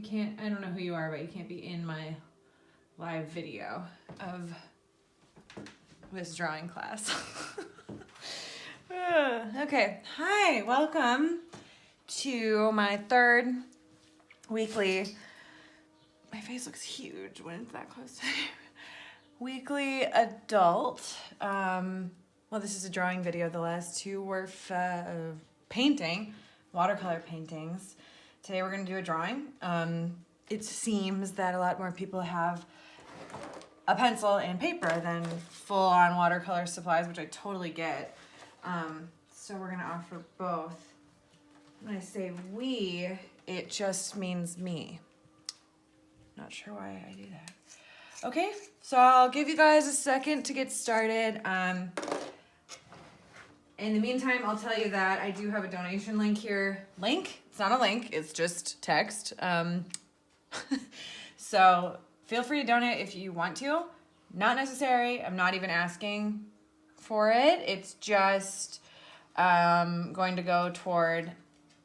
can't, I don't know who you are, but you can't be in my live video of this drawing class. Okay, hi, welcome to my third weekly, my face looks huge when it's that close to weekly adult. Well, this is a drawing video. The last two were painting, watercolor paintings. Today we're going to do a drawing. It seems that a lot more people have a pencil and paper than full-on watercolor supplies, which I totally get. So we're going to offer both. When I say we, it just means me. Not sure why I do that. Okay, so I'll give you guys a second to get started. In the meantime, I'll tell you that I do have a donation link here. Link? It's not a link, it's just text. So feel free to donate if you want to. Not necessary. I'm not even asking for it. It's just going to go toward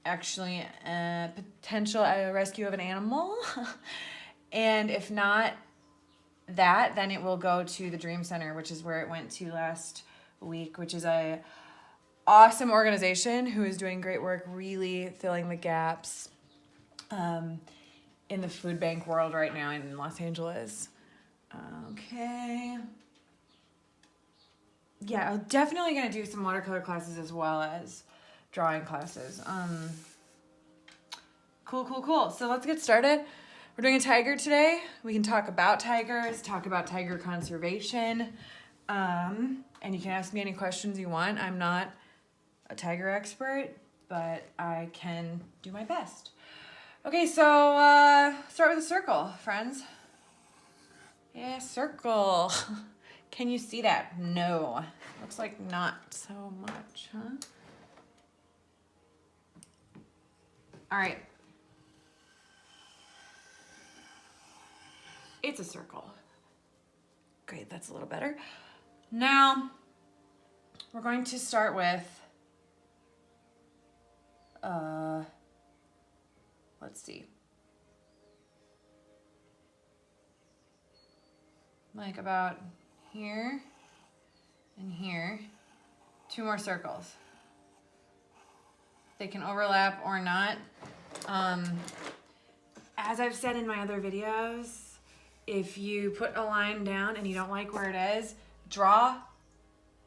actually a potential rescue of an animal. And if not that, then it will go to the Dream Center, which is where it went to last week, which is a awesome organization who is doing great work, really filling the gaps in the food bank world right now in Los Angeles. Okay. Yeah, I'm definitely going to do some watercolor classes as well as drawing classes. Cool. So let's get started. We're doing a tiger today. We can talk about tigers, talk about tiger conservation, and you can ask me any questions you want. I'm not a tiger expert, but I can do my best. Okay, so start with a circle, friends. Yeah, circle. Can you see that? No. Looks like not so much, huh? All right. It's a circle. Great, that's a little better. Now, we're going to start with, let's see. Like about here and here, 2 more circles. They can overlap or not. As I've said in my other videos, if you put a line down and you don't like where it is, draw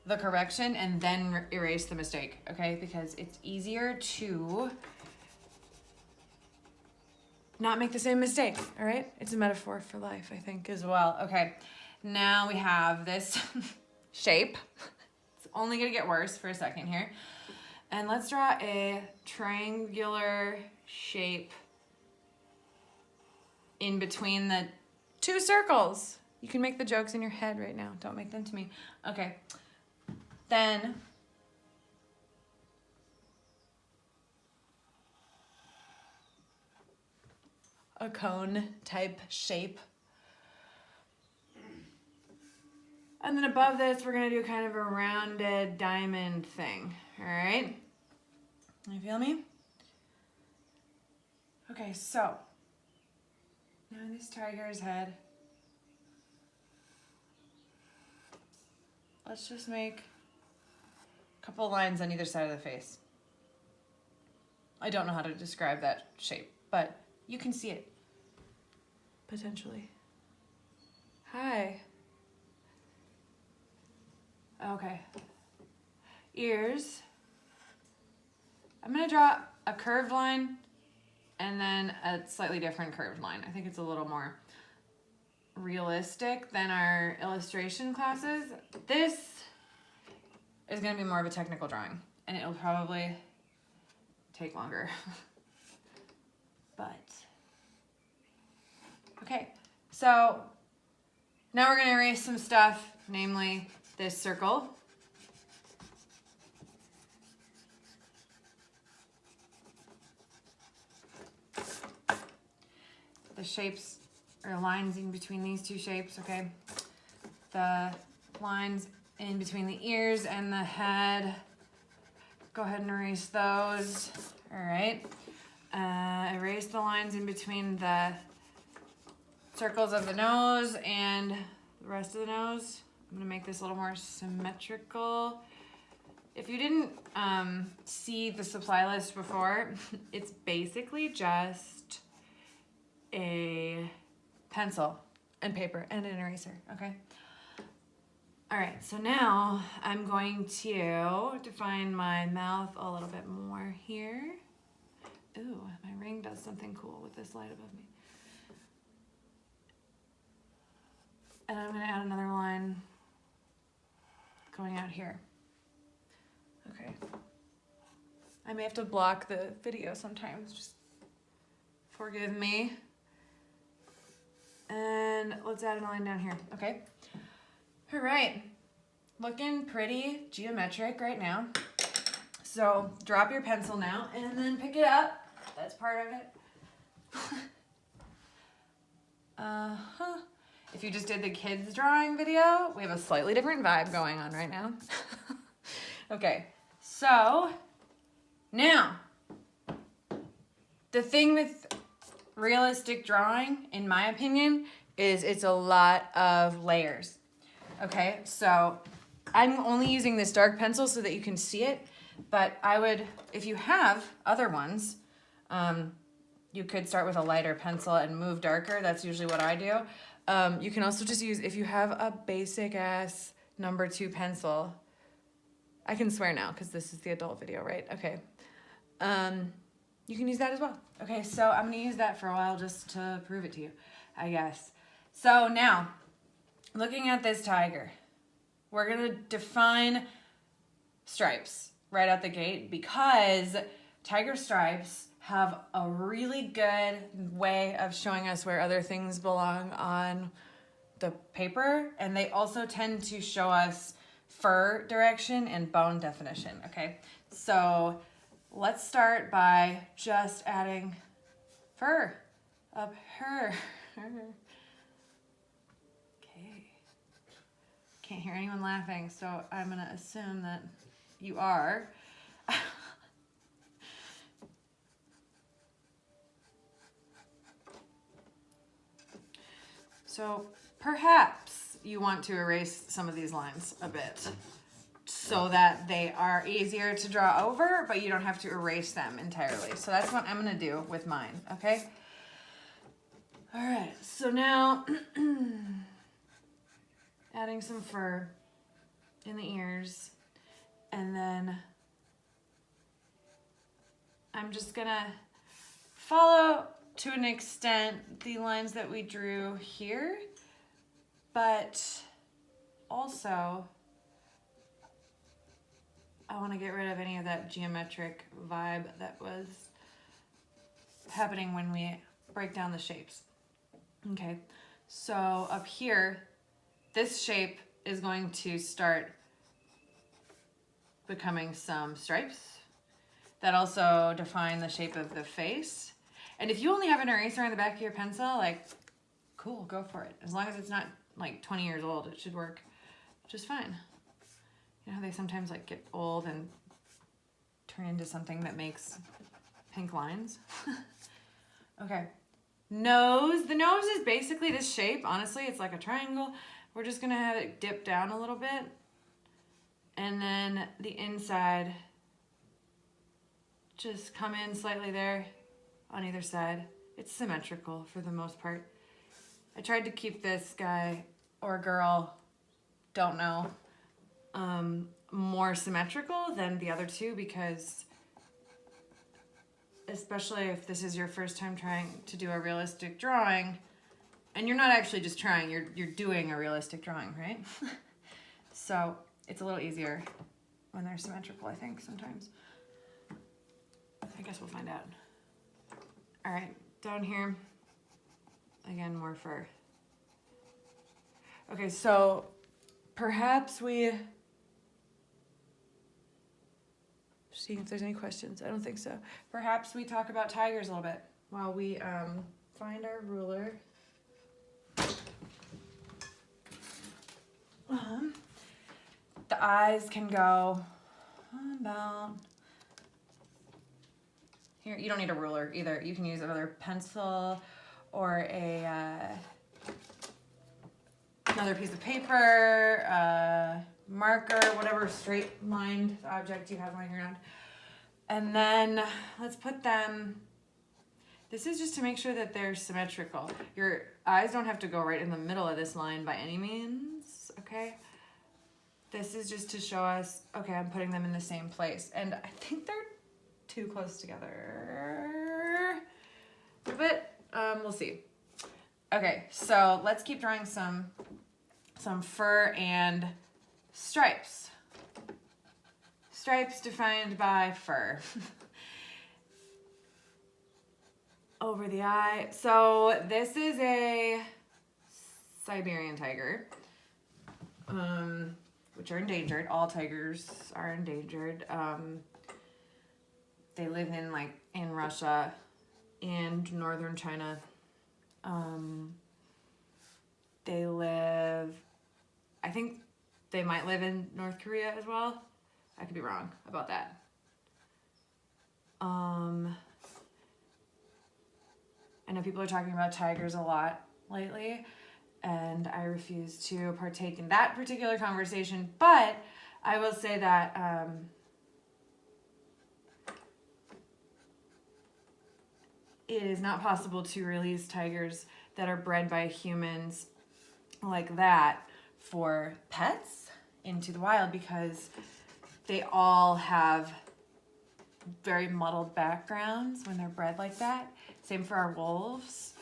the correction and then erase the mistake, okay? Because it's easier to not make the same mistake, all right? It's a metaphor for life, I think, as well. Okay, now we have this shape. It's only gonna get worse for a second here. And let's draw a triangular shape in between the 2 circles. You can make the jokes in your head right now. Don't make them to me. Okay. Then a cone type shape. And then above this, we're gonna do kind of a rounded diamond thing. All right? You feel me? Okay, so now this tiger's head, let's just make a couple lines on either side of the face. I don't know how to describe that shape, but you can see it, potentially. Hi. Okay. Ears. I'm gonna draw a curved line and then a slightly different curved line. I think it's a little more realistic than our illustration classes. This is gonna be more of a technical drawing and it'll probably take longer. But, okay, so now we're gonna erase some stuff, namely this circle. The shapes or lines in between these 2 shapes, okay? The lines in between the ears and the head, go ahead and erase those, all right? Erase the lines in between the circles of the nose and the rest of the nose. I'm gonna make this a little more symmetrical. If you didn't see the supply list before, it's basically just a pencil and paper and an eraser, okay? All right, so now I'm going to define my mouth a little bit more here. Ooh, my ring does something cool with this light above me. And I'm gonna add another line going out here. Okay. I may have to block the video sometimes, just forgive me. And let's add a line down here, okay? All right, looking pretty geometric right now. So drop your pencil now and then pick it up. That's part of it. If you just did the kids drawing video, we have a slightly different vibe going on right now. Okay, so now the thing with realistic drawing, in my opinion, is it's a lot of layers. Okay, so I'm only using this dark pencil so that you can see it, but I would, if you have other ones, you could start with a lighter pencil and move darker. That's usually what I do. You can also just use, if you have a basic ass number 2 pencil, I can swear now because this is the adult video, right? Okay. You can use that as well. Okay, so I'm gonna use that for a while just to prove it to you, I guess. So now, looking at this tiger, we're gonna define stripes right out the gate because tiger stripes have a really good way of showing us where other things belong on the paper, and they also tend to show us fur direction and bone definition, okay? So let's start by just adding fur up her. Okay. Can't hear anyone laughing, so I'm gonna assume that you are. So perhaps you want to erase some of these lines a bit so that they are easier to draw over, but you don't have to erase them entirely. So that's what I'm gonna do with mine, okay? All right, so now adding some fur in the ears, and then I'm just gonna follow to an extent the lines that we drew here, but also I want to get rid of any of that geometric vibe that was happening when we break down the shapes. Okay, so up here, this shape is going to start becoming some stripes that also define the shape of the face. And if you only have an eraser on the back of your pencil, like, cool, go for it. As long as it's not like 20 years old, it should work just fine. You know how they sometimes like get old and turn into something that makes pink lines? Okay, nose. The nose is basically this shape. Honestly, it's like a triangle. We're just gonna have it dip down a little bit. And then the inside, just come in slightly there on either side. It's symmetrical for the most part. I tried to keep this guy or girl, don't know, more symmetrical than the other two because especially if this is your first time trying to do a realistic drawing, and you're not actually just trying, you're doing a realistic drawing, right? So it's a little easier when they're symmetrical, I think, sometimes. I guess we'll find out. All right, down here, again, more fur. Okay, so perhaps we, seeing if there's any questions. I don't think so. Perhaps we talk about tigers a little bit while we find our ruler. The eyes can go about Here, you don't need a ruler either. You can use another pencil or another piece of paper, marker, whatever straight-lined object you have lying around. And then let's put them, this is just to make sure that they're symmetrical. Your eyes don't have to go right in the middle of this line by any means, okay? This is just to show us, okay, I'm putting them in the same place. And I think they're too close together. But we'll see. Okay, so let's keep drawing some fur and stripes. Stripes defined by fur. Over the eye. So this is a Siberian tiger, which are endangered. All tigers are endangered. They live in Russia and northern China. They live, I think they might live in North Korea as well. I could be wrong about that. I know people are talking about tigers a lot lately, and I refuse to partake in that particular conversation, but I will say that it is not possible to release tigers that are bred by humans like that for pets into the wild because they all have very muddled backgrounds when they're bred like that. Same for our wolves.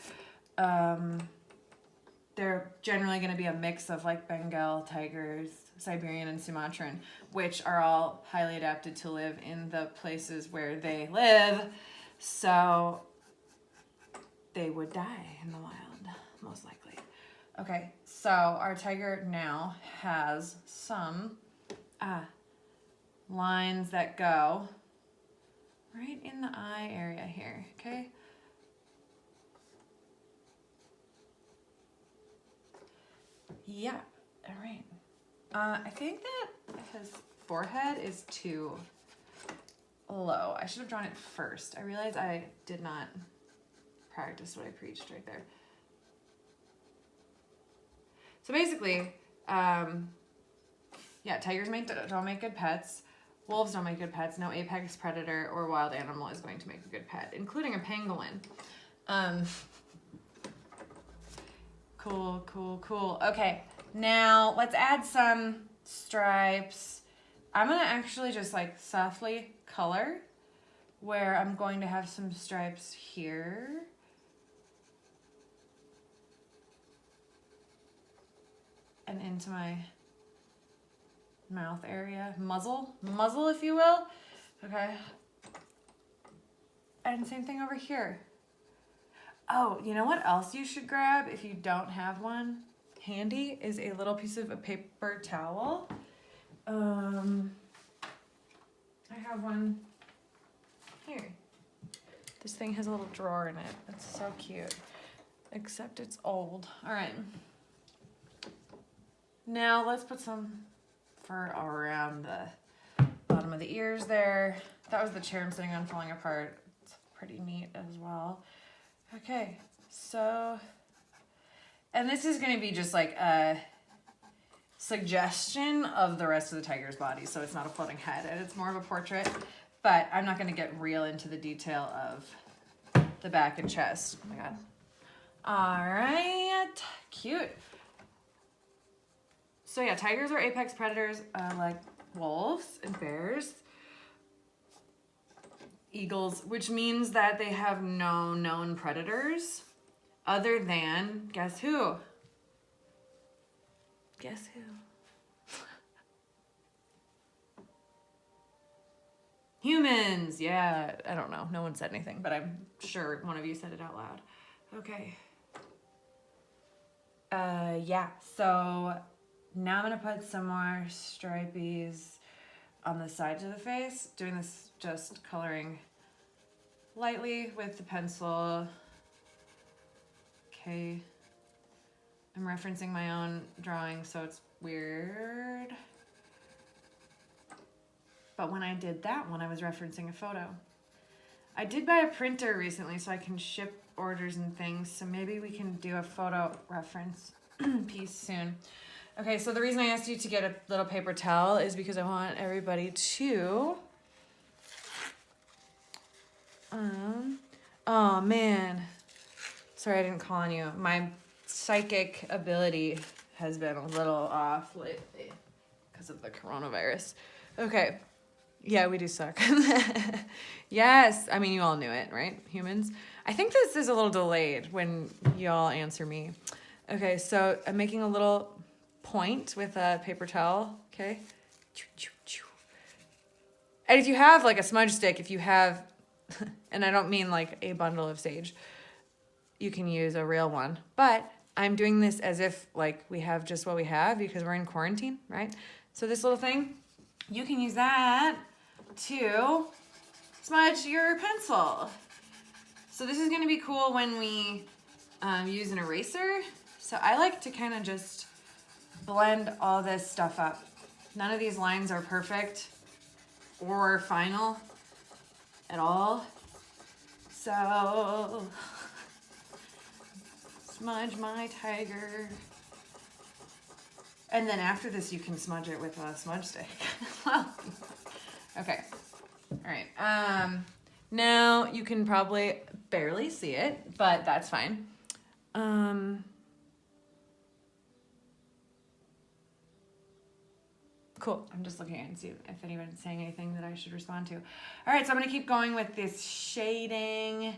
They're generally going to be a mix of Bengal tigers, Siberian and Sumatran, which are all highly adapted to live in the places where they live. So they would die in the wild, most likely. Okay, so our tiger now has some lines that go right in the eye area here, okay? Yeah, all right. I think that his forehead is too low. I should have drawn it first. I realized I did not practice what I preached right there. So basically, yeah, tigers don't make good pets. Wolves don't make good pets. No apex predator or wild animal is going to make a good pet, including a pangolin. Cool. Okay, now let's add some stripes. I'm gonna actually just softly color where I'm going to have some stripes here. And into my mouth area, muzzle if you will. Okay. And same thing over here. Oh, you know what else you should grab if you don't have one handy is a little piece of a paper towel. I have one here. This thing has a little drawer in it. It's so cute, except it's old. All right. Now let's put some fur around the bottom of the ears there. That was the chair I'm sitting on falling apart. It's pretty neat as well. Okay, so, and this is going to be just a suggestion of the rest of the tiger's body, so it's not a floating head, and it's more of a portrait, but I'm not going to get real into the detail of the back and chest. Oh my god. All right, cute. So yeah, tigers are apex predators like wolves and bears. Eagles, which means that they have no known predators other than, guess who? Guess who? Humans, yeah, I don't know. No one said anything, but I'm sure one of you said it out loud. Okay. Yeah, so now I'm gonna put some more stripies on the sides of the face. Doing this just coloring lightly with the pencil. Okay. I'm referencing my own drawing, so it's weird. But when I did that one, I was referencing a photo. I did buy a printer recently so I can ship orders and things, so maybe we can do a photo reference piece soon. Okay, so the reason I asked you to get a little paper towel is because I want everybody to... oh man, sorry I didn't call on you. My psychic ability has been a little off lately because of the coronavirus. Okay, yeah, we do suck. Yes, I mean, you all knew it, right, humans? I think this is a little delayed when y'all answer me. Okay, so I'm making a little point with a paper towel, okay? And if you have like a smudge stick, if you have, and I don't mean like a bundle of sage, you can use a real one. But I'm doing this as if like we have just what we have because we're in quarantine, right? So this little thing, you can use that to smudge your pencil. So this is gonna be cool when we use an eraser. So I like to kind of just blend all this stuff up. None of these lines are perfect or final at all. So smudge my tiger. And then after this, you can smudge it with a smudge stick. Okay. All right. Now you can probably barely see it, but that's fine. Cool. I'm just looking at it and see if anyone's saying anything that I should respond to. All right, so I'm going to keep going with this shading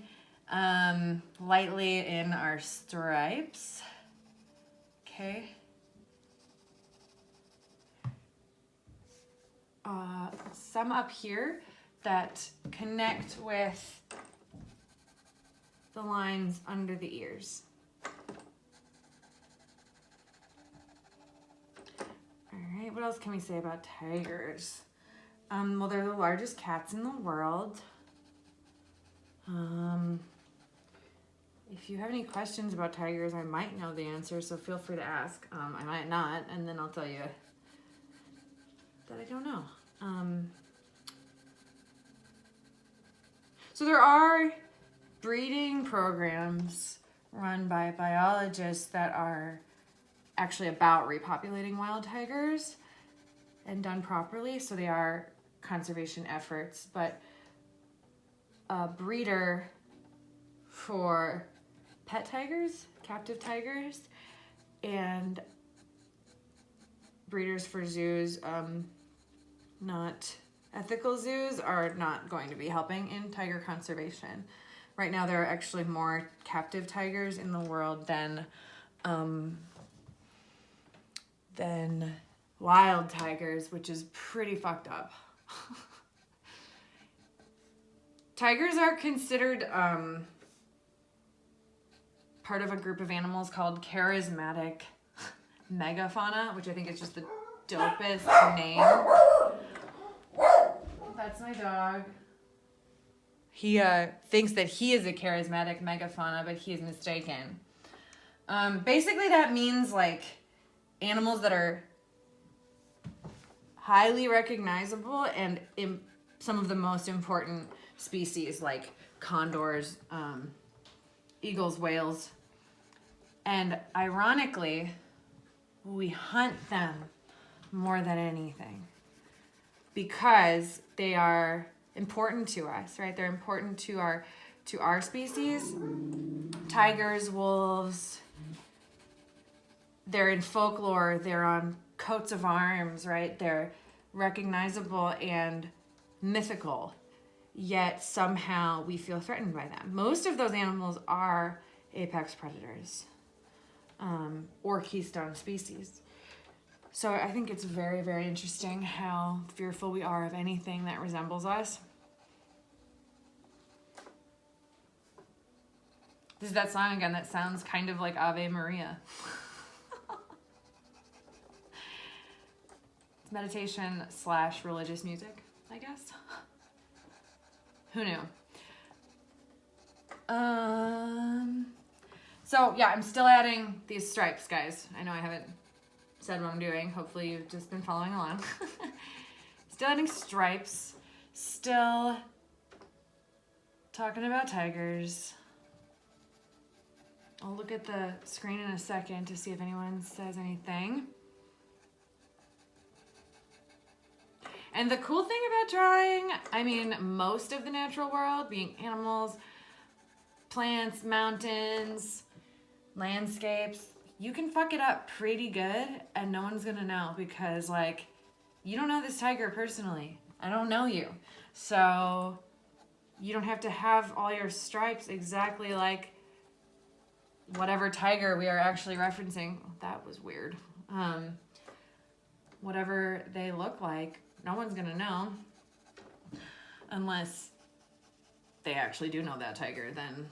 lightly in our stripes. Okay. Some up here that connect with the lines under the ears. All right, what else can we say about tigers? Well, they're the largest cats in the world. If you have any questions about tigers, I might know the answer, so feel free to ask. I might not, and then I'll tell you that I don't know. So there are breeding programs run by biologists that are actually about repopulating wild tigers and done properly, so they are conservation efforts, but a breeder for pet tigers, captive tigers, and breeders for zoos, not ethical zoos, are not going to be helping in tiger conservation. Right now there are actually more captive tigers in the world than wild tigers, which is pretty fucked up. Tigers are considered part of a group of animals called charismatic megafauna, which I think is just the dopest name. That's my dog. He thinks that he is a charismatic megafauna, but he is mistaken. Basically that means like animals that are highly recognizable and some of the most important species like condors, eagles, whales. And ironically, we hunt them more than anything because they are important to us, right? They're important to our species. Tigers, wolves, they're in folklore, they're on coats of arms, right? They're recognizable and mythical, yet somehow we feel threatened by them. Most of those animals are apex predators, or keystone species. So I think it's very, very interesting how fearful we are of anything that resembles us. This is that song again that sounds kind of like Ave Maria. It's meditation / religious music, I guess. Who knew? So yeah, I'm still adding these stripes, guys. I know I haven't said what I'm doing. Hopefully you've just been following along. Still adding stripes. Still talking about tigers. I'll look at the screen in a second to see if anyone says anything. And the cool thing about drawing, I mean, most of the natural world, being animals, plants, mountains, landscapes, you can fuck it up pretty good and no one's gonna know because, like, you don't know this tiger personally. I don't know you. So you don't have to have all your stripes exactly like whatever tiger we are actually referencing. That was weird. Whatever they look like, no one's gonna know. Unless they actually do know that tiger, then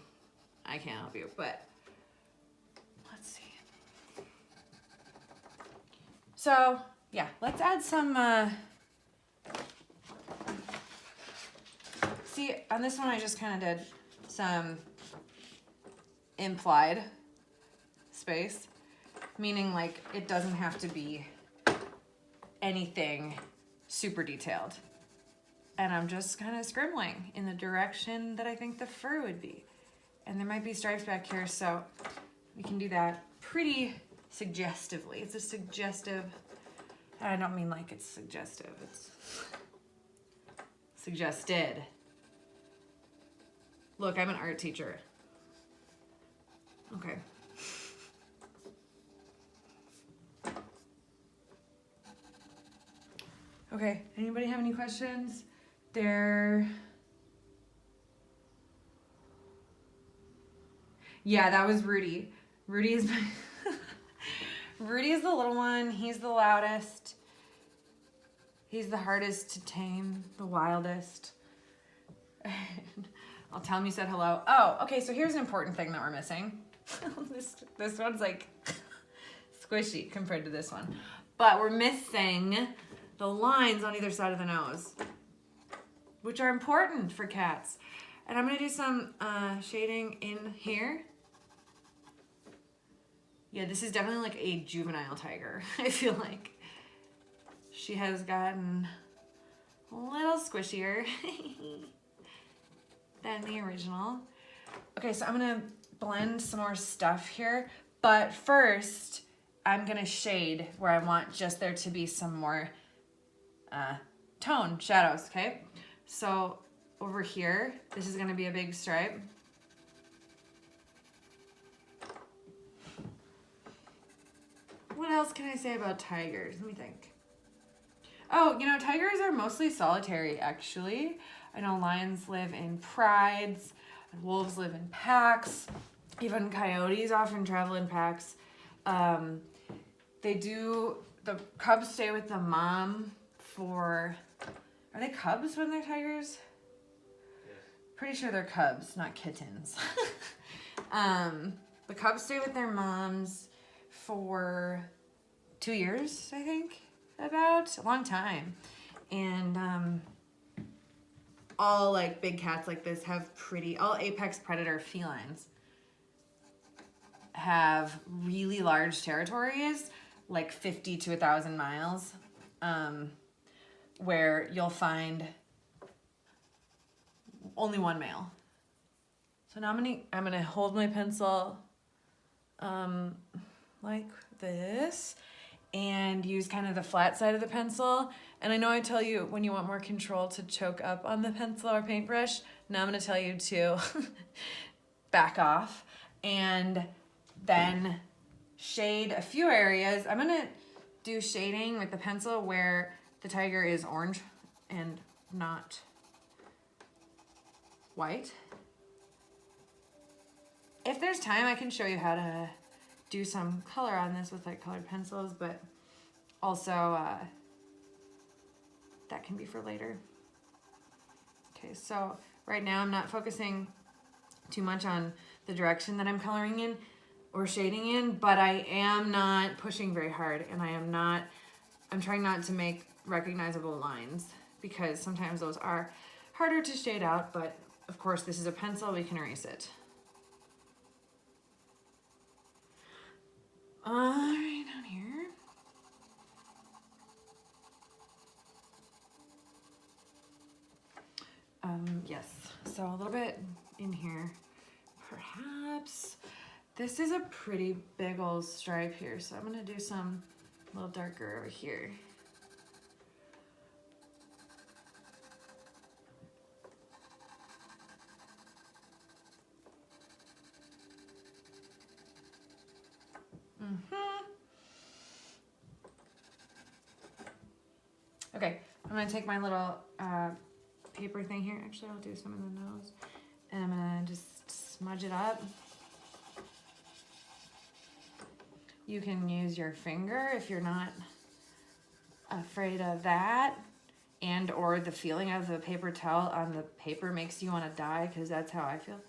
I can't help you. But let's see. So yeah, let's add some, see, on this one I just kind of did some implied space, meaning like it doesn't have to be anything super detailed. And I'm just kind of scribbling in the direction that I think the fur would be. And there might be stripes back here, so we can do that pretty suggestively. It's a suggestive, I don't mean like it's suggestive, it's suggested. Look, I'm an art teacher. Okay. Okay, anybody have any questions? Yeah, that was Rudy. Rudy is my Rudy is the little one. He's the loudest. He's the hardest to tame, the wildest. I'll tell him you said hello. Oh, okay, so here's an important thing that we're missing. This one's like squishy compared to this one. But we're missing the lines on either side of the nose, which are important for cats. And I'm gonna do some shading in here. Yeah, this is definitely like a juvenile tiger. I feel like she has gotten a little squishier than the original. Okay, so I'm gonna blend some more stuff here, but first I'm gonna shade where I want just there to be some more tone, shadows, okay? So over here, this is gonna be a big stripe. What else can I say about tigers? Let me think. Oh, you know, tigers are mostly solitary, actually. I know lions live in prides, wolves live in packs, even coyotes often travel in packs. The cubs stay with the mom for, are they cubs when they're tigers? Yes. Pretty sure they're cubs, not kittens. The cubs stay with their moms for 2 years, I think, about, a long time. And all like big cats like this have all apex predator felines have really large territories, like 50 to 1,000 miles, where you'll find only one male. So now I'm gonna hold my pencil like this and use kind of the flat side of the pencil. And I know I tell you when you want more control to choke up on the pencil or paintbrush. Now I'm gonna tell you to back off and then shade a few areas. I'm gonna do shading with the pencil where the tiger is orange and not white. If there's time, I can show you how to do some color on this with like colored pencils, but also that can be for later. Okay, so right now I'm not focusing too much on the direction that I'm coloring in or shading in, but I am not pushing very hard, and I'm trying not to make recognizable lines because sometimes those are harder to shade out, but of course this is a pencil, we can erase it. Right down here. Yes, So a little bit in here, perhaps. This is a pretty big old stripe here, so I'm gonna do some a little darker over here. Okay, I'm gonna take my little paper thing here. Actually, I'll do some in the nose. And I'm gonna just smudge it up. You can use your finger if you're not afraid of that. And or the feeling of the paper towel on the paper makes you wanna die, because that's how I feel.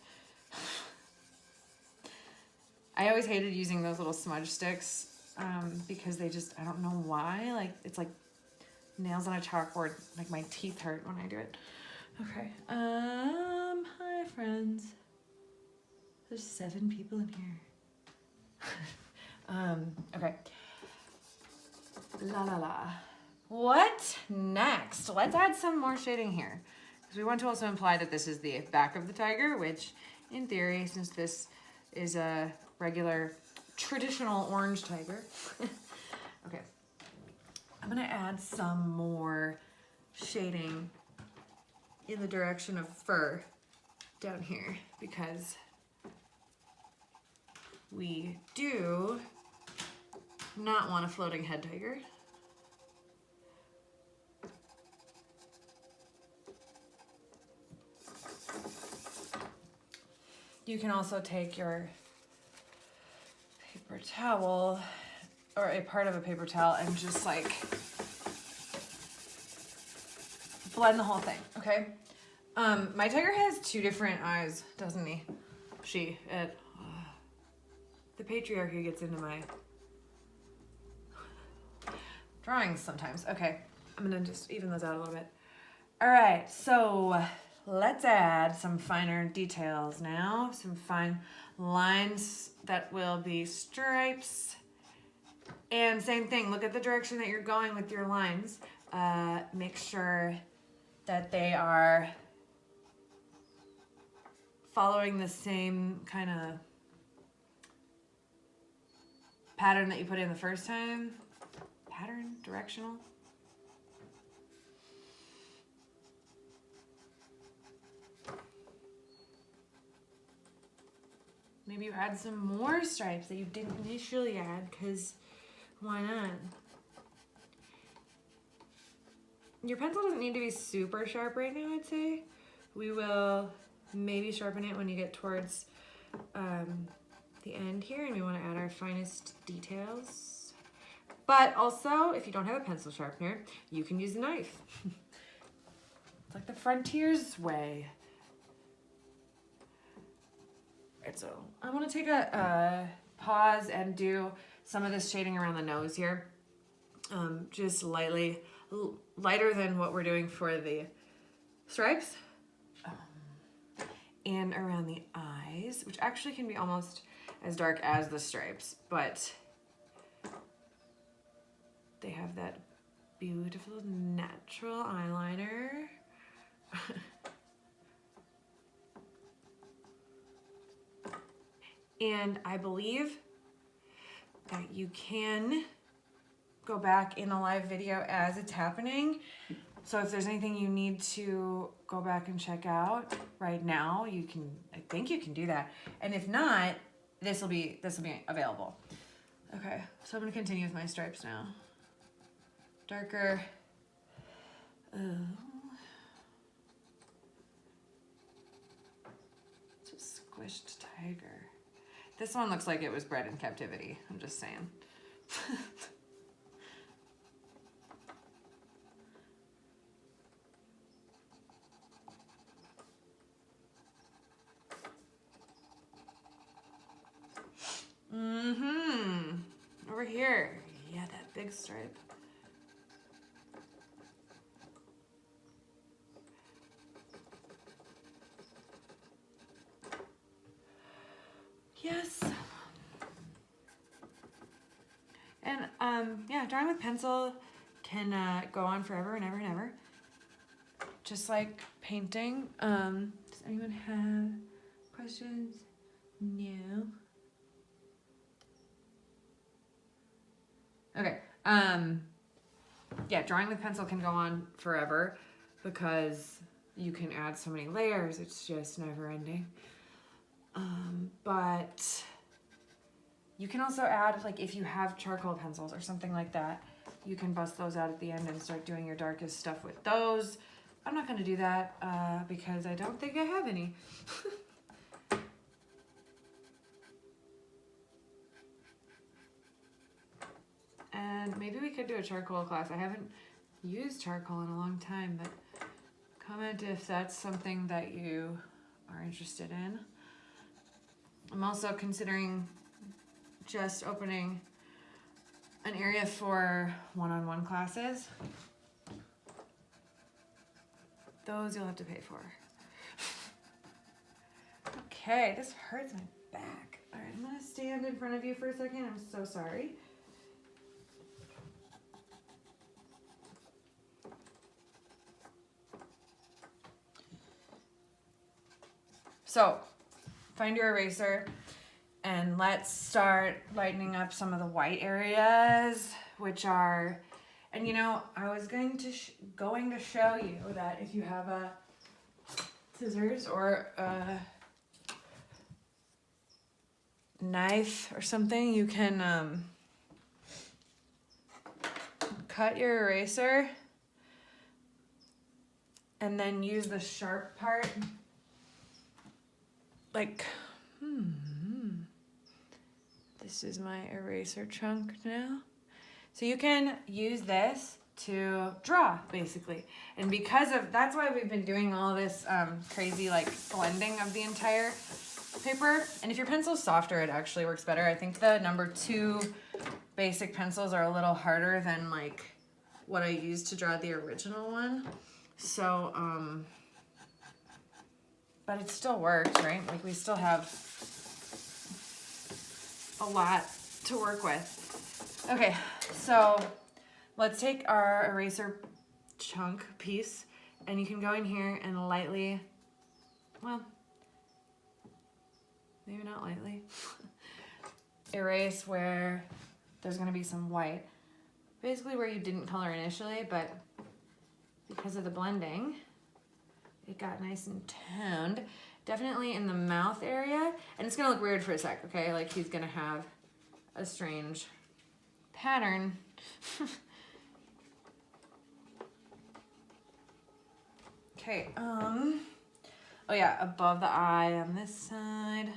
I always hated using those little smudge sticks because they just, I don't know why, like it's like nails on a chalkboard. Like my teeth hurt when I do it. Okay. Hi friends. There's 7 people in here. Okay. La la la. What next? Let's add some more shading here. Because we want to also imply that this is the back of the tiger, which in theory, since this is a regular traditional orange tiger. Okay. I'm gonna add some more shading in the direction of fur down here, because we do not want a floating head tiger. You can also take your paper towel or a part of a paper towel and just like blend the whole thing, okay? My tiger has 2 different eyes, doesn't he? The patriarchy gets into my drawings sometimes. Okay, I'm gonna just even those out a little bit. All right, so let's add some finer details now. Some fine lines that will be stripes. And same thing, look at the direction that you're going with your lines. Make sure that they are following the same kind of pattern that you put in the first time. Pattern, directional. Maybe you add some more stripes that you didn't initially add, because why not? Your pencil doesn't need to be super sharp right now, I'd say. We will maybe sharpen it when you get towards the end here, and we want to add our finest details. But also, if you don't have a pencil sharpener, you can use a knife. It's like the frontier's way. Alright, so I want to take a pause and do some of this shading around the nose here. Just lightly, lighter than what we're doing for the stripes. And around the eyes, which actually can be almost as dark as the stripes, but they have that beautiful natural eyeliner. And I believe that you can go back in a live video as it's happening. So if there's anything you need to go back and check out right now, you can, I think you can do that. And if not, this will be available. Okay, so I'm gonna continue with my stripes now. Darker. It's a squished tiger. This one looks like it was bred in captivity, I'm just saying. Over here. Yeah, that big stripe. Yes. And yeah, drawing with pencil can go on forever and ever and ever. Just like painting. Just Anyone have questions? No. Okay. Yeah, drawing with pencil can go on forever because you can add so many layers. It's just never ending. But you can also add, like, if you have charcoal pencils or something like that, you can bust those out at the end and start doing your darkest stuff with those. I'm not going to do that because I don't think I have any. And maybe we could do a charcoal class. I haven't used charcoal in a long time, but comment if that's something that you are interested in. I'm also considering just opening an area for one-on-one classes. Those you'll have to pay for. Okay, this hurts my back. All right, I'm gonna stand in front of you for a second. I'm so sorry. So, find your eraser and let's start lightening up some of the white areas, which are, and you know, I was going to show you that if you have a scissors or a knife or something, you can cut your eraser and then use the sharp part. Like, this is my eraser chunk now. So you can use this to draw, basically. And because of, that's why we've been doing all this crazy like blending of the entire paper. And if your pencil's softer, it actually works better. I think the number 2 basic pencils are a little harder than like what I used to draw the original one. So, but it still works, right? Like we still have a lot to work with. Okay, so let's take our eraser chunk piece and you can go in here and lightly, well, maybe not lightly, erase where there's gonna be some white. Basically where you didn't color initially, but because of the blending, it got nice and toned. Definitely in the mouth area. And it's gonna look weird for a sec, okay? Like he's gonna have a strange pattern. Okay, oh yeah, above the eye on this side,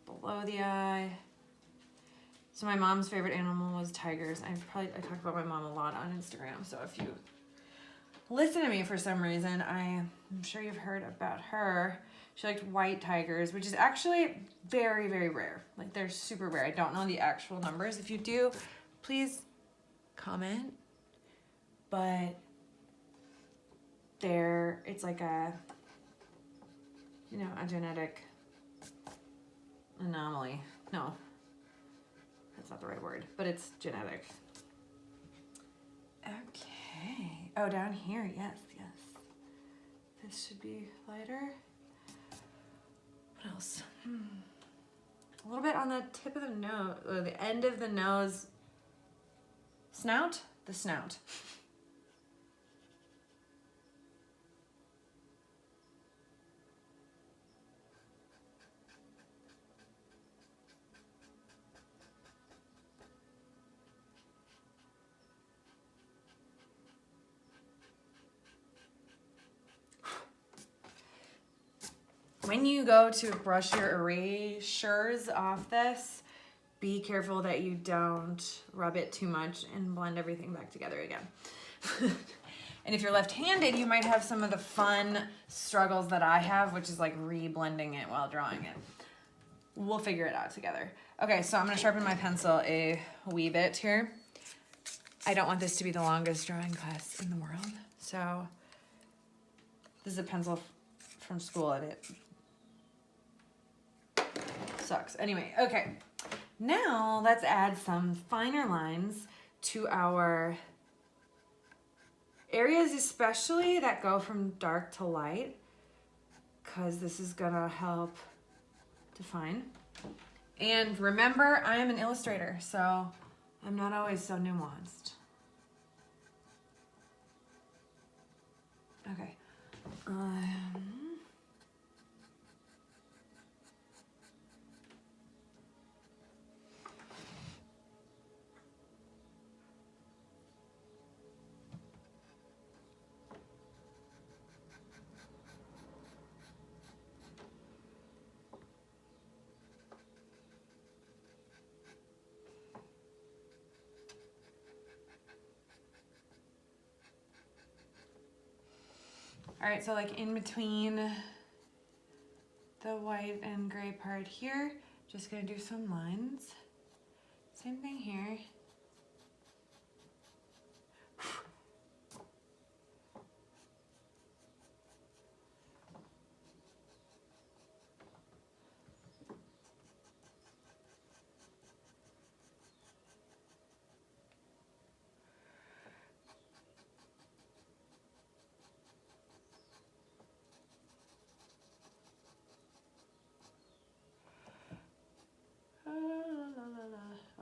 below the eye. So my mom's favorite animal was tigers. I talk about my mom a lot on Instagram, so if you listen to me for some reason, I'm sure you've heard about her. She liked white tigers, which is actually very, very rare. Like they're super rare. I don't know the actual numbers. If you do, please comment. But it's like a, you know, a genetic anomaly. No, that's not the right word, but it's genetic. Okay. Oh, down here, yes. This should be lighter. What else? A little bit on the tip of the nose, or the end of the nose. Snout? The snout. When you go to brush your erasures off this, be careful that you don't rub it too much and blend everything back together again. And if you're left-handed, you might have some of the fun struggles that I have, which is like re-blending it while drawing it. We'll figure it out together. Okay, so I'm gonna sharpen my pencil a wee bit here. I don't want this to be the longest drawing class in the world. So this is a pencil from school and it sucks. Anyway, okay. Now let's add some finer lines to our areas, especially that go from dark to light. because this is gonna help define. And remember, I am an illustrator, so I'm not always so nuanced. Okay. All right, so like in between the white and gray part here, just gonna do some lines. Same thing here.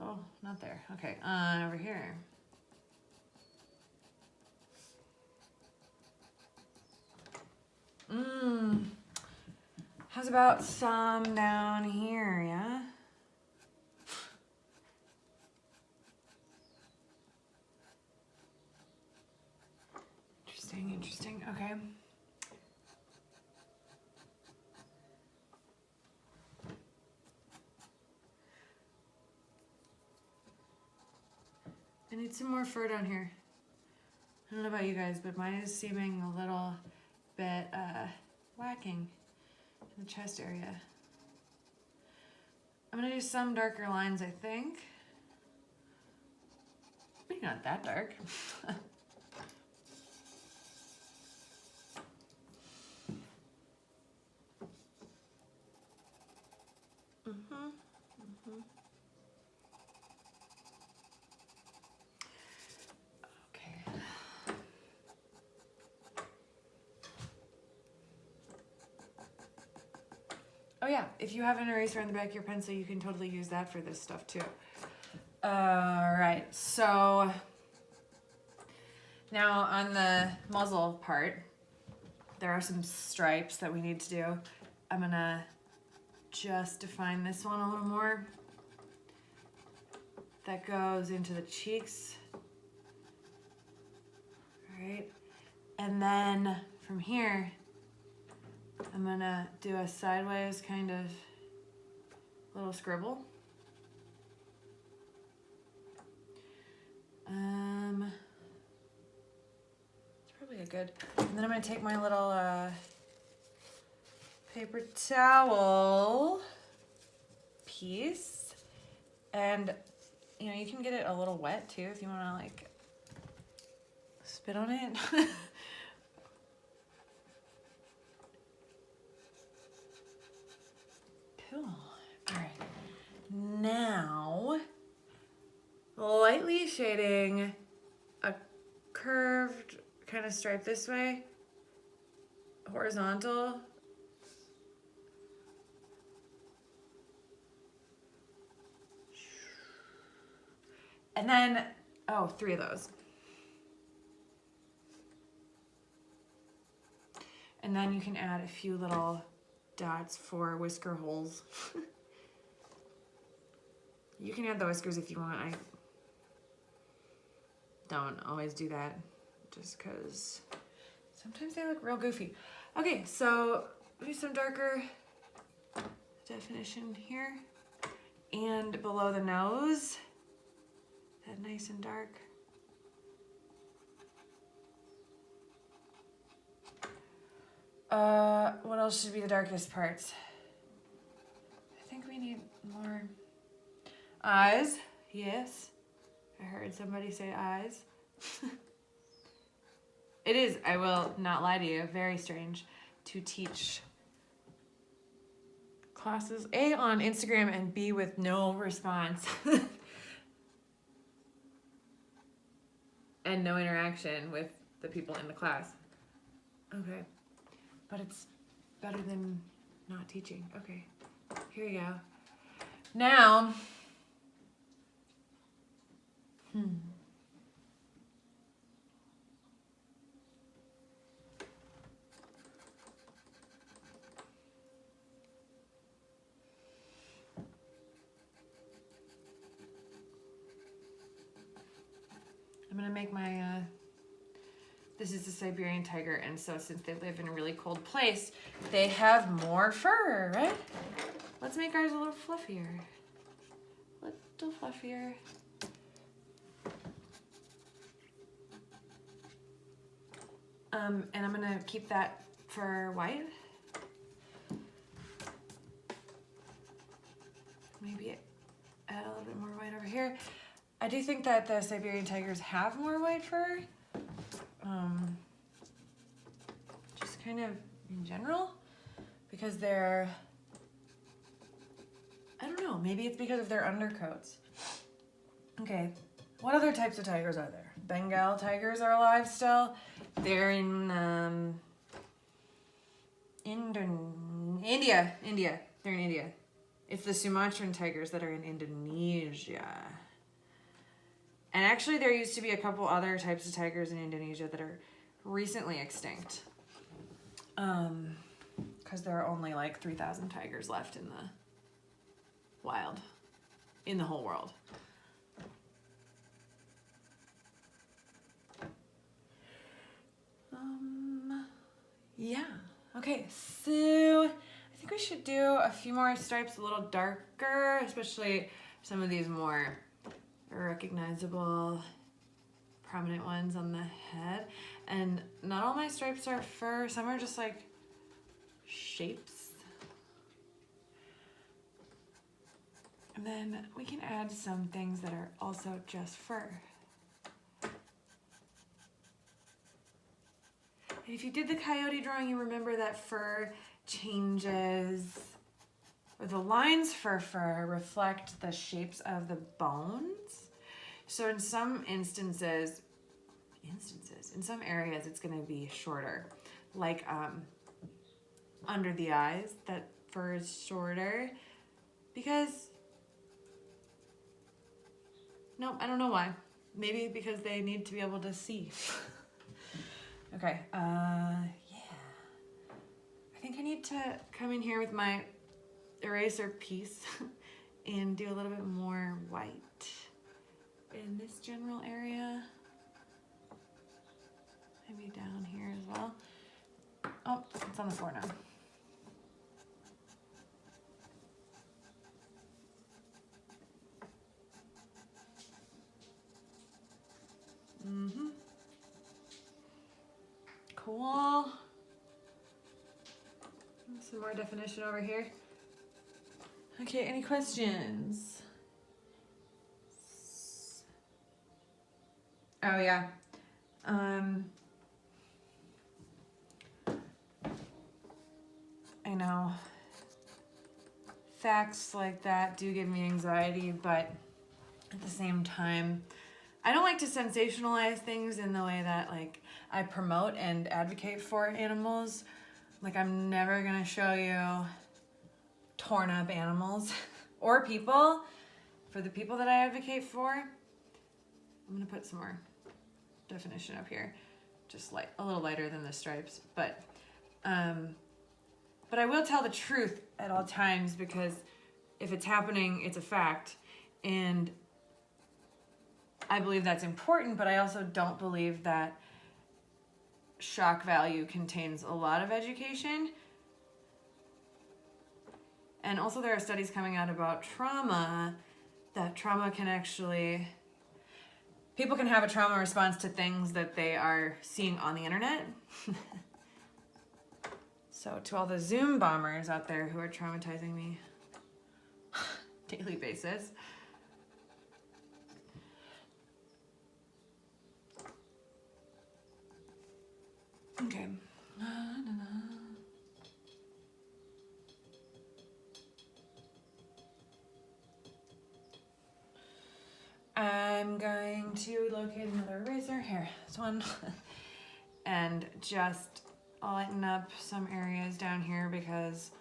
Oh, not there. Okay, over here. How's about some down here, yeah? Interesting, okay. I need some more fur down here. I don't know about you guys, but mine is seeming a little bit lacking in the chest area. I'm gonna do some darker lines, I think. Maybe not that dark. Okay. Oh yeah, if you have an eraser on the back of your pencil, you can totally use that for this stuff too. All right, so now on the muzzle part, there are some stripes that we need to do. I'm gonna just define this one a little more. That goes into the cheeks. All right, and then from here, I'm gonna do a sideways kind of little scribble. It's probably a good. And then I'm gonna take my little paper towel piece, and you know, you can get it a little wet too if you wanna like spit on it. Cool. All right. Now, lightly shading a curved kind of stripe this way, horizontal. And then, oh, 3 of those. And then you can add a few little dots for whisker holes. You can add the whiskers if you want. I don't always do that just because sometimes they look real goofy. Okay, so do some darker definition here and below the nose, that nice and dark. What else should be the darkest parts? I think we need more eyes. Yes, I heard somebody say eyes. It is, I will not lie to you, very strange to teach classes, A, on Instagram, and B, with no response. And no interaction with the people in the class. Okay. But it's better than not teaching. Okay, here you go. Now, I'm gonna make my, this is the Siberian tiger, and so since they live in a really cold place, they have more fur, right? Let's make ours a little fluffier. Little fluffier. And I'm gonna keep that for white. Maybe add a little bit more white over here. I do think that the Siberian tigers have more white fur. Just kind of in general, because they're, I don't know, maybe it's because of their undercoats. Okay, what other types of tigers are there? Bengal tigers are alive still. They're in India. They're in India. It's the Sumatran tigers that are in Indonesia. And actually there used to be a couple other types of tigers in Indonesia that are recently extinct. Because there are only like 3,000 tigers left in the wild, in the whole world. Yeah. Okay, so I think we should do a few more stripes a little darker, especially some of these more recognizable, prominent ones on the head. And not all my stripes are fur, some are just like shapes. And then we can add some things that are also just fur. And if you did the coyote drawing, you remember that fur changes, or the lines for fur reflect the shapes of the bones. So in some instances, in some areas it's going to be shorter. Like under the eyes, that fur is shorter because, no, I don't know why. Maybe because they need to be able to see. Okay, yeah. I think I need to come in here with my eraser piece and do a little bit more white in this general area. Maybe down here as well. Oh, it's on the floor now. Cool. Some more definition over here. Okay, any questions? Oh yeah. I know. Facts like that do give me anxiety, but at the same time, I don't like to sensationalize things in the way that like I promote and advocate for animals. Like I'm never gonna show you torn up animals or people. For the people that I advocate for, I'm gonna put some more definition up here, just like a little lighter than the stripes, but I will tell the truth at all times, because if it's happening, it's a fact, and I believe that's important, but I also don't believe that shock value contains a lot of education. And also there are studies coming out about trauma, that trauma can actually, people can have a trauma response to things that they are seeing on the internet. So to all the Zoom bombers out there who are traumatizing me daily basis. Okay. I'm going to locate another eraser, here, this one, and just lighten up some areas down here because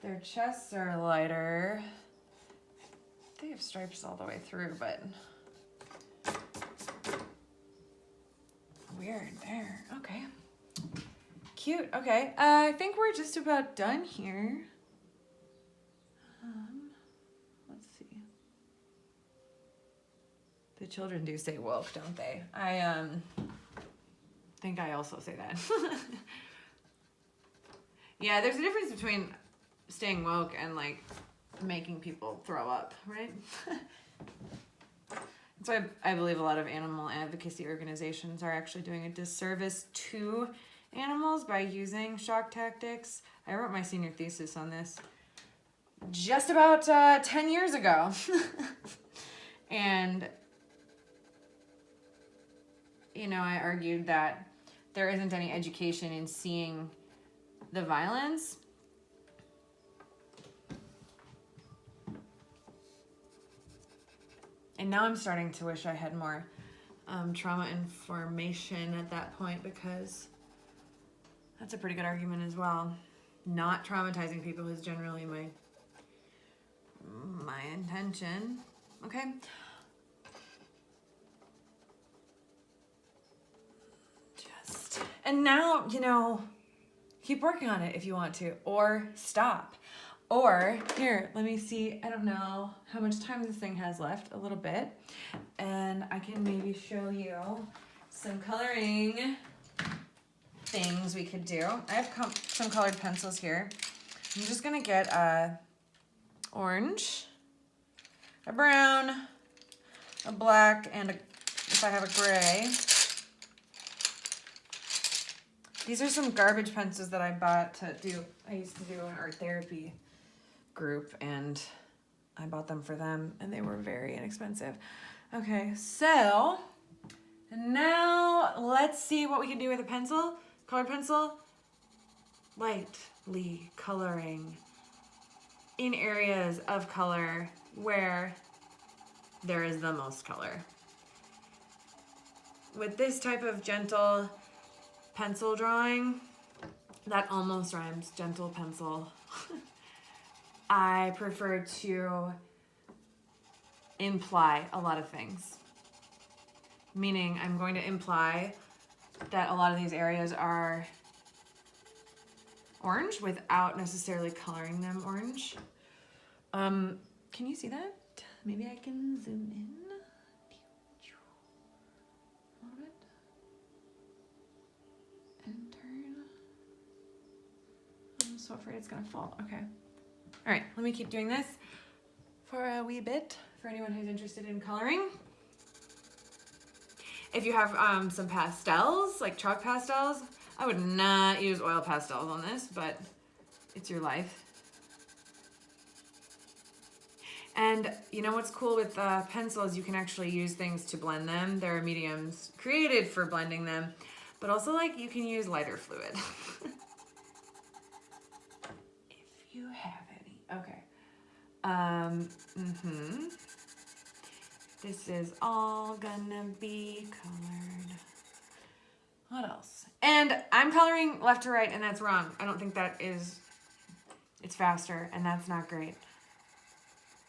their chests are lighter. They have stripes all the way through, but weird there. Okay. Cute. Okay. I think we're just about done here. Let's see. The children do say woke, don't they? I think I also say that. Yeah, there's a difference between staying woke and like making people throw up, right? That's why I believe a lot of animal advocacy organizations are actually doing a disservice to animals by using shock tactics. I wrote my senior thesis on this just about 10 years ago. And, you know, I argued that there isn't any education in seeing the violence. And now I'm starting to wish I had more trauma information at that point, because that's a pretty good argument as well. Not traumatizing people is generally my intention. Okay. And now, you know, keep working on it if you want to, or stop. Or, here, let me see, I don't know how much time this thing has left, a little bit. And I can maybe show you some coloring things we could do. I have some colored pencils here. I'm just gonna get a orange, a brown, a black, and if I have a gray. These are some garbage pencils that I bought to do. I used to do an art therapy group, and I bought them for them, and they were very inexpensive. Okay, so now let's see what we can do with a pencil, colored pencil. Lightly coloring in areas of color where there is the most color. With this type of gentle pencil drawing, that almost rhymes, gentle pencil. I prefer to imply a lot of things. Meaning I'm going to imply that a lot of these areas are orange without necessarily coloring them orange. Can you see that? Maybe I can zoom in a little bit and turn. I'm so afraid it's gonna fall. Okay. All right, let me keep doing this for a wee bit for anyone who's interested in coloring. If you have some pastels, like chalk pastels, I would not use oil pastels on this, but it's your life. And you know what's cool with pencils, you can actually use things to blend them. There are mediums created for blending them, but also like you can use lighter fluid. If you have any. Okay. This is all gonna be colored. What else? And I'm coloring left to right, and that's wrong. I don't think that is, it's faster, and that's not great.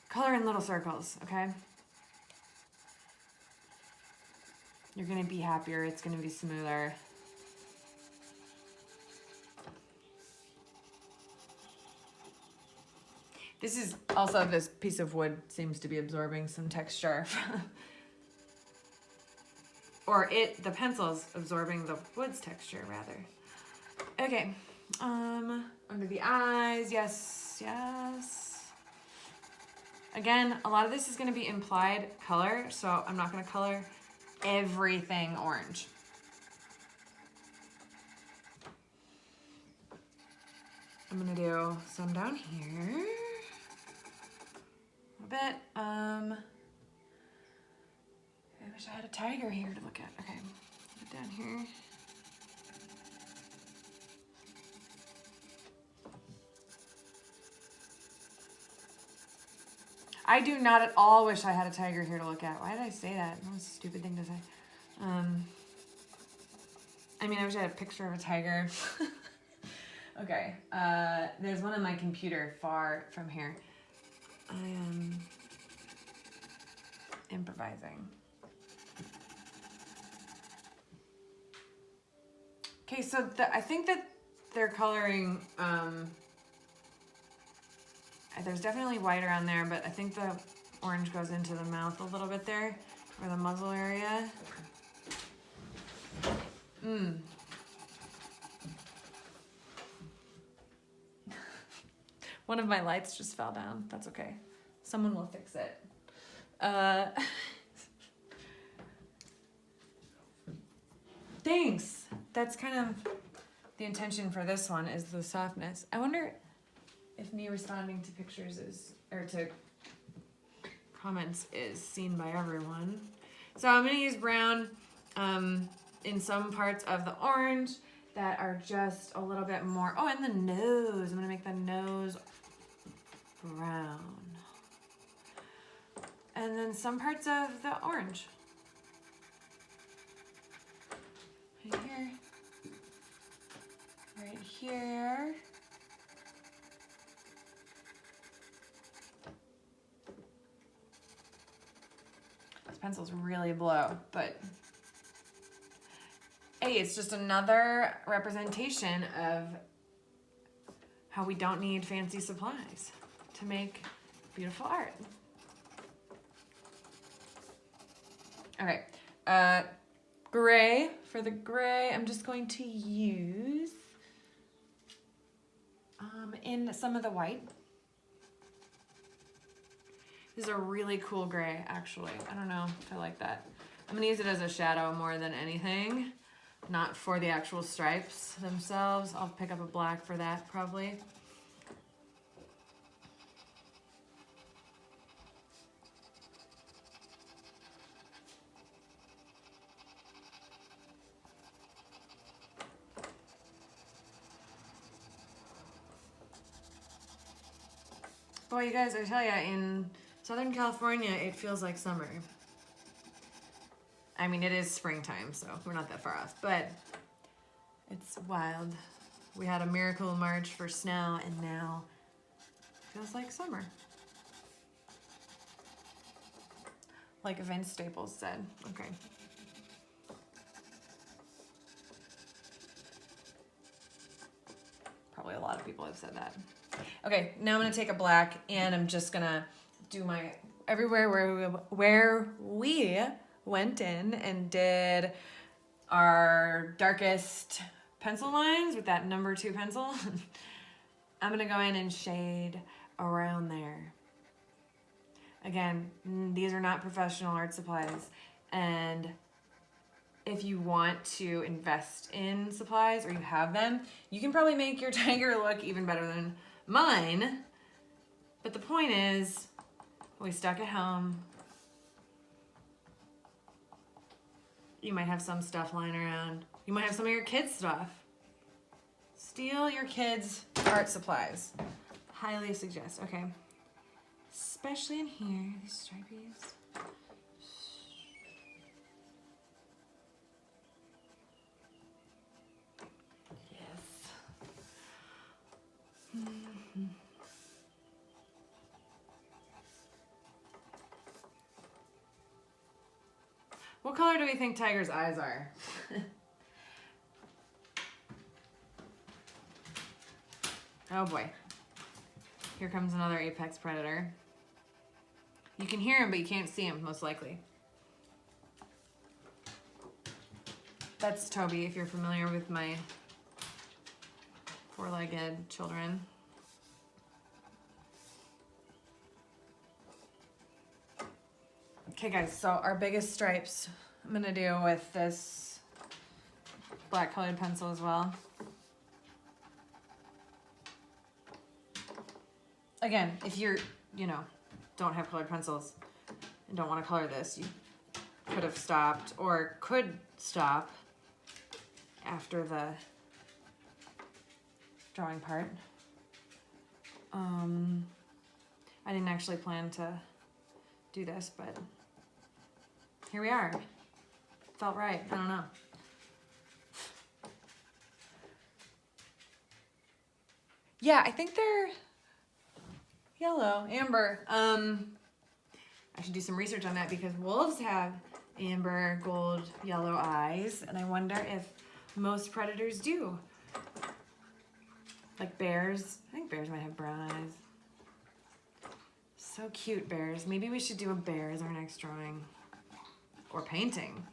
Color in little circles, okay? You're gonna be happier, it's gonna be smoother. This is also, this piece of wood seems to be absorbing some texture. Or the pencil's absorbing the wood's texture, rather. Okay, under the eyes, yes, yes. Again, a lot of this is gonna be implied color, so I'm not gonna color everything orange. I'm gonna do some down here. A bit, I wish I had a tiger here to look at. Okay, put it down here. I do not at all wish I had a tiger here to look at. Why did I say that? That was a stupid thing to say. I mean, I wish I had a picture of a tiger. Okay, there's one on my computer far from here. I am improvising. Okay, so I think that they're coloring, there's definitely white around there, but I think the orange goes into the mouth a little bit there, or the muzzle area. One of my lights just fell down. That's okay. Someone will fix it. Thanks. That's kind of the intention for this one, is the softness. I wonder if me responding to pictures or to comments is seen by everyone. So I'm gonna use brown in some parts of the orange that are just a little bit more. Oh, and the nose. I'm gonna make the nose brown. And then some parts of the orange. Right here. Right here. This pencil's really blow, but hey, it's just another representation of how we don't need fancy supplies to make beautiful art. Okay, gray. For the gray, I'm just going to use in some of the white. This is a really cool gray, actually. I don't know if I like that. I'm gonna use it as a shadow more than anything, not for the actual stripes themselves. I'll pick up a black for that probably. Boy, you guys, I tell ya, in Southern California, it feels like summer. I mean, it is springtime, so we're not that far off, but it's wild. We had a miracle March for snow, and now it feels like summer. Like Vince Staples said. Okay. Probably a lot of people have said that. Okay, now I'm gonna take a black and I'm just gonna do my, everywhere where we went in and did our darkest pencil lines with that number 2 pencil. I'm gonna go in and shade around there. Again, these are not professional art supplies, and if you want to invest in supplies or you have them, you can probably make your tiger look even better than mine. But the point is, we stuck at home. You might have some stuff lying around. You might have some of your kids' stuff. Steal your kids' art supplies. Highly suggest. Okay. Especially in here, these stripies. What color do we think Tiger's eyes are? Oh boy. Here comes another apex predator. You can hear him, but you can't see him, most likely. That's Toby, if you're familiar with my 4-legged children. Okay guys, so our biggest stripes I'm gonna do with this black colored pencil as well. Again, if you're, don't have colored pencils and don't want to color this, you could have stopped or could stop after the drawing part. I didn't actually plan to do this, but here we are. Felt right. I don't know. Yeah, I think they're yellow, amber. I should do some research on that because wolves have amber, gold, yellow eyes, and I wonder if most predators do. Like bears. I think bears might have brown eyes. So cute, bears. Maybe we should do a bear as our next drawing. Or painting.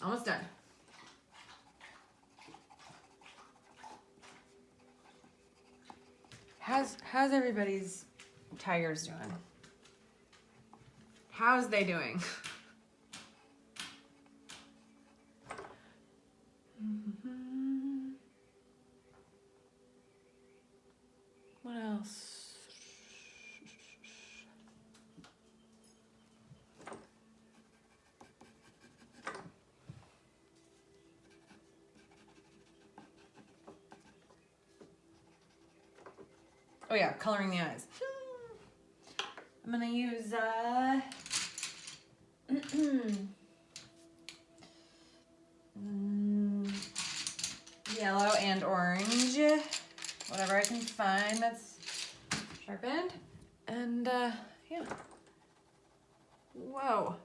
Almost done. How's everybody's tigers doing? How's they doing? What else? Oh yeah, coloring the eyes. I'm gonna use yellow and orange, whatever I can find that's sharpened. And yeah. Whoa.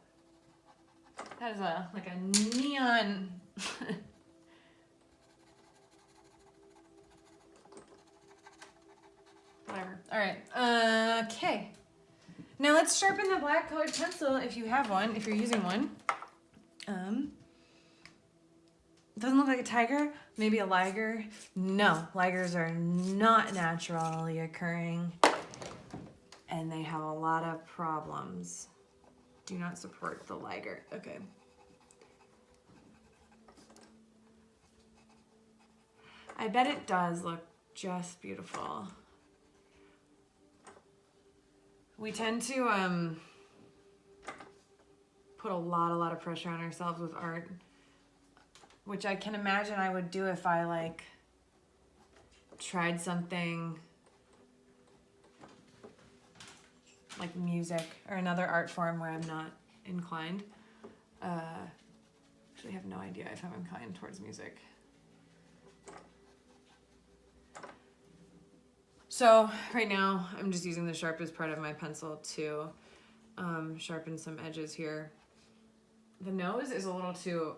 That is like a neon. Whatever. All right. Okay. Now let's sharpen the black colored pencil if you have one, if you're using one. Doesn't look like a tiger. Maybe a liger. No, ligers are not naturally occurring, and they have a lot of problems. Do not support the liger. Okay. I bet it does look just beautiful. We tend to put a lot of pressure on ourselves with art, which I can imagine I would do if I like tried something like music or another art form where I'm not inclined. Actually, I have no idea if I'm inclined towards music. So right now I'm just using the sharpest part of my pencil to sharpen some edges here. The nose is a little too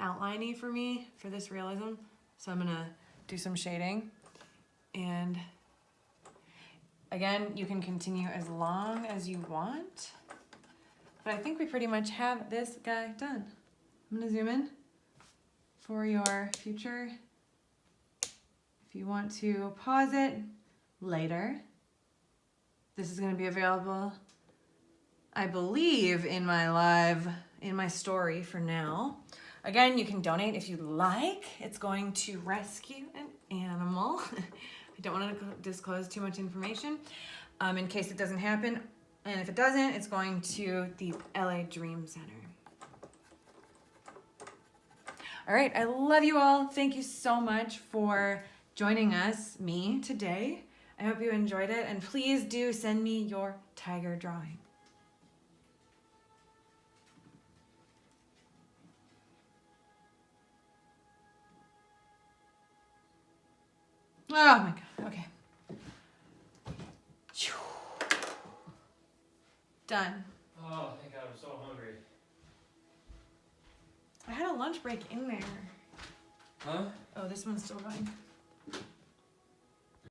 outliney for me for this realism, so I'm gonna do some shading. And again, you can continue as long as you want, but I think we pretty much have this guy done. I'm gonna zoom in for your future. If you want to pause it later, this is going to be available, I believe, in my story for now. Again, you can donate if you like. It's going to rescue an animal. I don't want to disclose too much information in case it doesn't happen. And if it doesn't, it's going to the LA Dream Center. All right, I love you all. Thank you so much for joining me today. I hope you enjoyed it, and please do send me your tiger drawing. Oh my God, okay. Done. Oh, thank God, I'm so hungry. I had a lunch break in there. Huh? Oh, this one's still going.